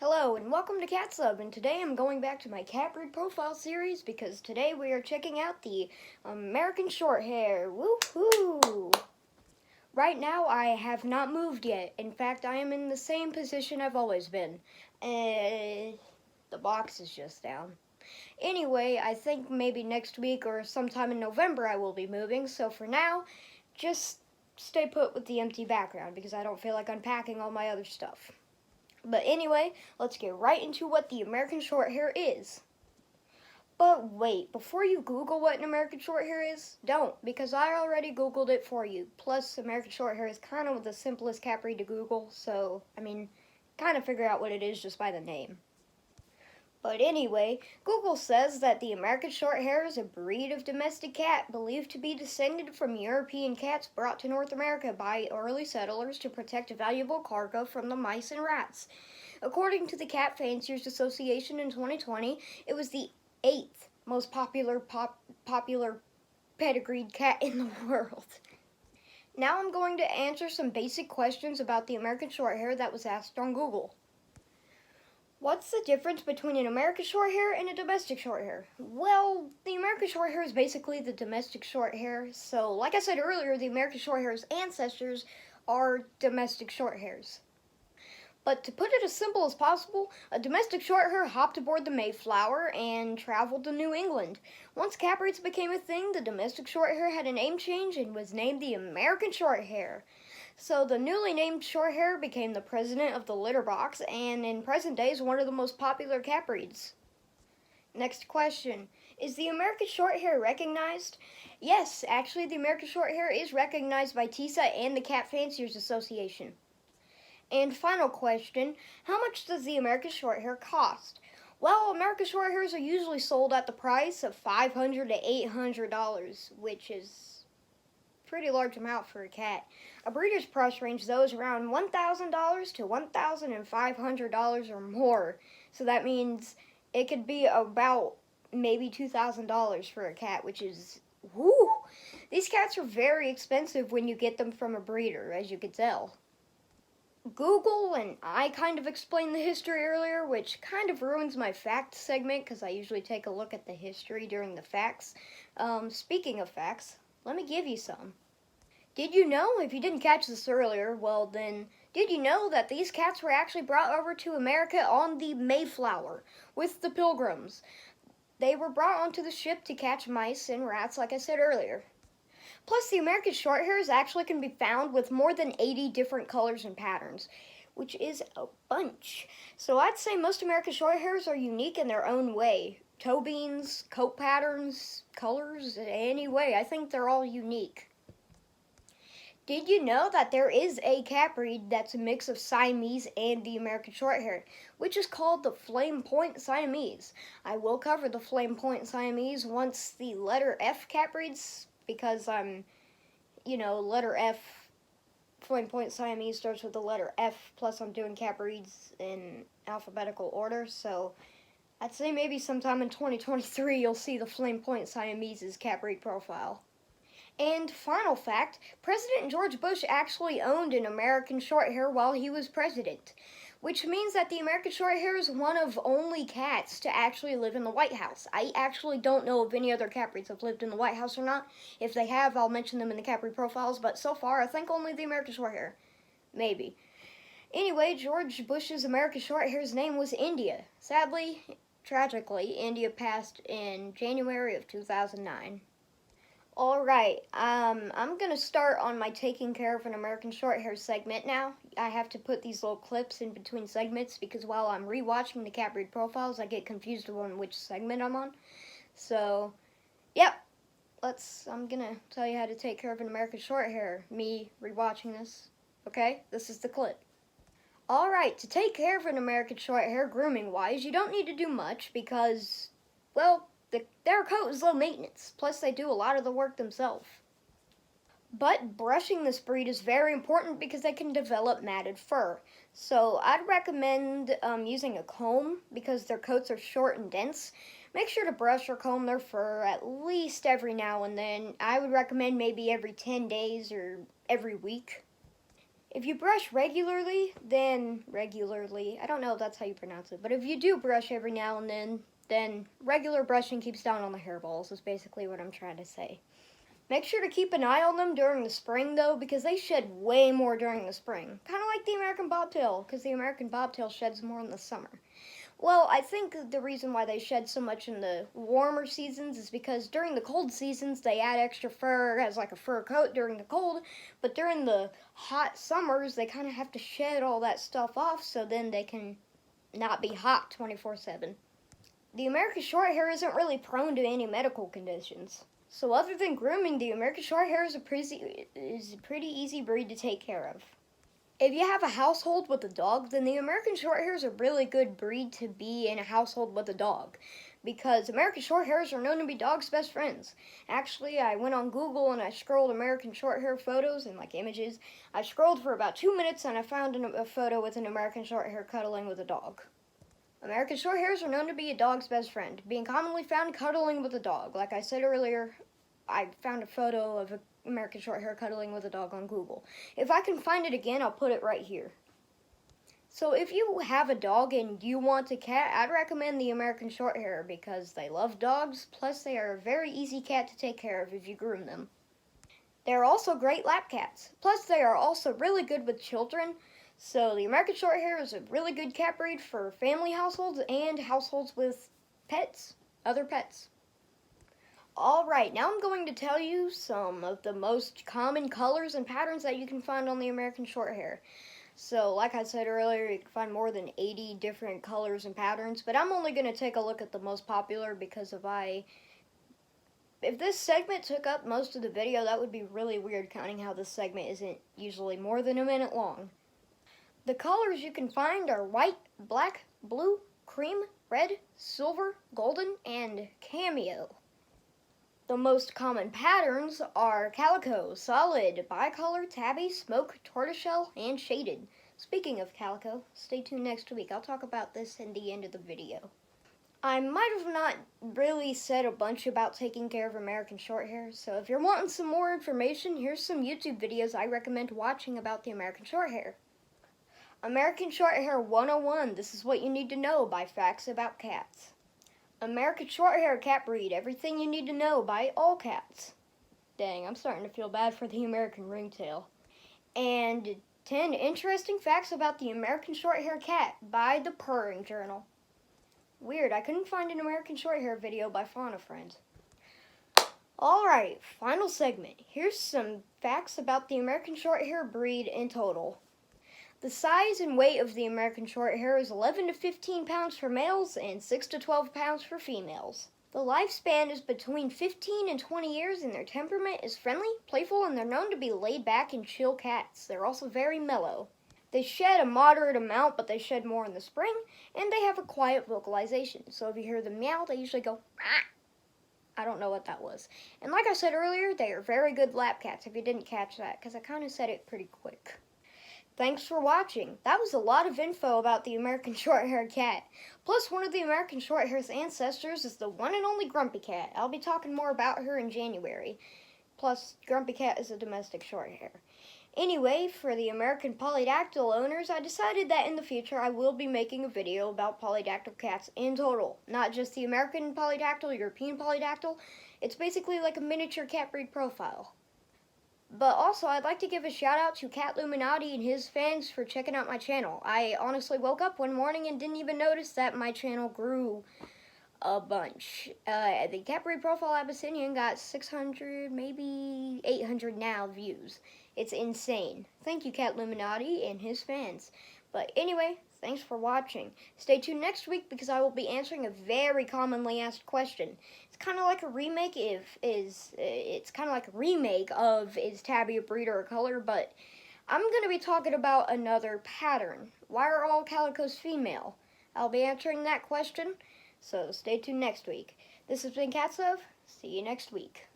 Hello and welcome to Cat Sub, and today I'm going back to my cat breed profile series because today we are checking out the American Shorthair. Woohoo! Right now I have not moved yet. In fact, I am in the same position I've always been. The box is just down. Anyway, I think maybe next week or sometime in November I will be moving, so for now, just stay put with the empty background because I don't feel like unpacking all my other stuff. But anyway, let's get right into what the American Shorthair is. But wait, before you Google what an American Shorthair is, don't, because I already Googled it for you. Plus, American Shorthair is kind of the simplest cat breed to Google, so, kind of figure out what it is just by the name. But anyway, Google says that the American Shorthair is a breed of domestic cat believed to be descended from European cats brought to North America by early settlers to protect valuable cargo from the mice and rats. According to the Cat Fanciers Association in 2020, it was the 8th most popular pedigreed cat in the world. Now I'm going to answer some basic questions about the American Shorthair that was asked on Google. What's the difference between an American Shorthair and a domestic Shorthair? Well, the American Shorthair is basically the domestic Shorthair. So, like I said earlier, the American Shorthair's ancestors are domestic Shorthairs. But to put it as simple as possible, a domestic Shorthair hopped aboard the Mayflower and traveled to New England. Once cat breeds became a thing, the domestic Shorthair had a name change and was named the American Shorthair. So the newly named Shorthair became the president of the litter box and in present days one of the most popular cat breeds. Next question. Is the American Shorthair recognized? Yes, actually the American Shorthair is recognized by TISA and the Cat Fanciers Association. And final question, how much does the American Shorthair cost? Well, American Shorthairs are usually sold at the price of $500 to $800, which is pretty large amount for a cat. A breeder's price range though is around $1,000 to $1,500 or more. So that means it could be about maybe $2,000 for a cat, which is whoo. These cats are very expensive when you get them from a breeder, as you can tell. Google and I kind of explained the history earlier, which kind of ruins my fact segment because I usually take a look at the history during the facts. Speaking of facts, let me give you some. Did you know, if you didn't catch this earlier, well then, did you know that these cats were actually brought over to America on the Mayflower with the Pilgrims? They were brought onto the ship to catch mice and rats, like I said earlier. Plus, the American Shorthairs actually can be found with more than 80 different colors and patterns, which is a bunch. So I'd say most American Shorthairs are unique in their own way. Toe beans, coat patterns, colors, any way. I think they're all unique. Did you know that there is a cat breed that's a mix of Siamese and the American Shorthair, which is called the Flame Point Siamese? I will cover the Flame Point Siamese once the letter F cat breeds, because letter F, Flame Point Siamese starts with the letter F, plus I'm doing cat breeds in alphabetical order, so I'd say maybe sometime in 2023 you'll see the Flame Point Siamese's cat breed profile. And final fact, President George Bush actually owned an American Shorthair while he was president, which means that the American Shorthair is one of only cats to actually live in the White House. I actually don't know if any other cat breeds have lived in the White House or not. If they have, I'll mention them in the cat breed profiles, but so far I think only the American Shorthair. Maybe. Anyway, George Bush's American Shorthair's name was India. Sadly, tragically, India passed in January of 2009. Alright, I'm going to start on my taking care of an American Shorthair segment now. I have to put these little clips in between segments because while I'm rewatching the cat breed profiles, I get confused on which segment I'm on. So, yep, I'm going to tell you how to take care of an American Shorthair, me rewatching this. Okay, this is the clip. Alright, to take care of an American Shorthair grooming-wise, you don't need to do much because, well, their coat is low maintenance, plus they do a lot of the work themselves. But brushing this breed is very important because they can develop matted fur. So I'd recommend using a comb because their coats are short and dense. Make sure to brush or comb their fur at least every now and then. I would recommend maybe every 10 days or every week. If you brush regularly, I don't know if that's how you pronounce it, but if you do brush every now and then regular brushing keeps down on the hairballs, is basically what I'm trying to say. Make sure to keep an eye on them during the spring, though, because they shed way more during the spring. Kind of like the American bobtail, because the American bobtail sheds more in the summer. Well, I think the reason why they shed so much in the warmer seasons is because during the cold seasons they add extra fur as like a fur coat during the cold, but during the hot summers they kind of have to shed all that stuff off so then they can not be hot 24/7. The American Shorthair isn't really prone to any medical conditions. So other than grooming, the American Shorthair is a pretty easy breed to take care of. If you have a household with a dog, then the American Shorthair is a really good breed to be in a household with a dog, because American Shorthairs are known to be dogs' best friends. Actually, I went on Google and I scrolled American Shorthair photos and like images. I scrolled for about 2 minutes and I found a photo with an American Shorthair cuddling with a dog. American Shorthairs are known to be a dog's best friend, being commonly found cuddling with a dog. Like I said earlier, I found a photo of an American Shorthair cuddling with a dog on Google. If I can find it again, I'll put it right here. So if you have a dog and you want a cat, I'd recommend the American Shorthair because they love dogs, plus they are a very easy cat to take care of if you groom them. They're also great lap cats, plus they are also really good with children. So the American Shorthair is a really good cat breed for family households and households with pets, other pets. Alright, now I'm going to tell you some of the most common colors and patterns that you can find on the American Shorthair. So, like I said earlier, you can find more than 80 different colors and patterns, but I'm only going to take a look at the most popular because if this segment took up most of the video, that would be really weird, counting how this segment isn't usually more than a minute long. The colors you can find are white, black, blue, cream, red, silver, golden, and cameo. The most common patterns are calico, solid, bicolor, tabby, smoke, tortoiseshell, and shaded. Speaking of calico, stay tuned next week. I'll talk about this in the end of the video. I might have not really said a bunch about taking care of American Shorthair, so if you're wanting some more information, here's some YouTube videos I recommend watching about the American Shorthair. American Shorthair 101, this is what you need to know by Facts About Cats. American Shorthair cat breed, everything you need to know by all cats. Dang, I'm starting to feel bad for the American ringtail. And 10 interesting facts about the American Shorthair cat by the Purring Journal. Weird, I couldn't find an American Shorthair video by Fauna Friend. Alright, final segment. Here's some facts about the American Shorthair breed in total. The size and weight of the American Shorthair is 11 to 15 pounds for males and 6 to 12 pounds for females. The lifespan is between 15 and 20 years and their temperament is friendly, playful, and they're known to be laid back and chill cats. They're also very mellow. They shed a moderate amount, but they shed more in the spring, and they have a quiet vocalization. So if you hear them meow, they usually go, ah. I don't know what that was. And like I said earlier, they are very good lap cats if you didn't catch that, because I kind of said it pretty quick. Thanks for watching. That was a lot of info about the American Shorthair cat. Plus, one of the American Shorthair's ancestors is the one and only Grumpy Cat. I'll be talking more about her in January. Plus, Grumpy Cat is a domestic Shorthair. Anyway, for the American polydactyl owners, I decided that in the future I will be making a video about polydactyl cats in total. Not just the American polydactyl, European polydactyl. It's basically like a miniature cat breed profile. But also, I'd like to give a shout out to Cat Illuminati and his fans for checking out my channel. I honestly woke up one morning and didn't even notice that my channel grew a bunch. The Cat Breed Profile Abyssinian got 600, maybe 800 now views. It's insane. Thank you, Cat Illuminati and his fans. But anyway, thanks for watching. Stay tuned next week because I will be answering a very commonly asked question. It's kind of like a remake of is tabby a breed or a color, but I'm going to be talking about another pattern. Why are all calicos female? I'll be answering that question, so stay tuned next week. This has been Catslove. See you next week.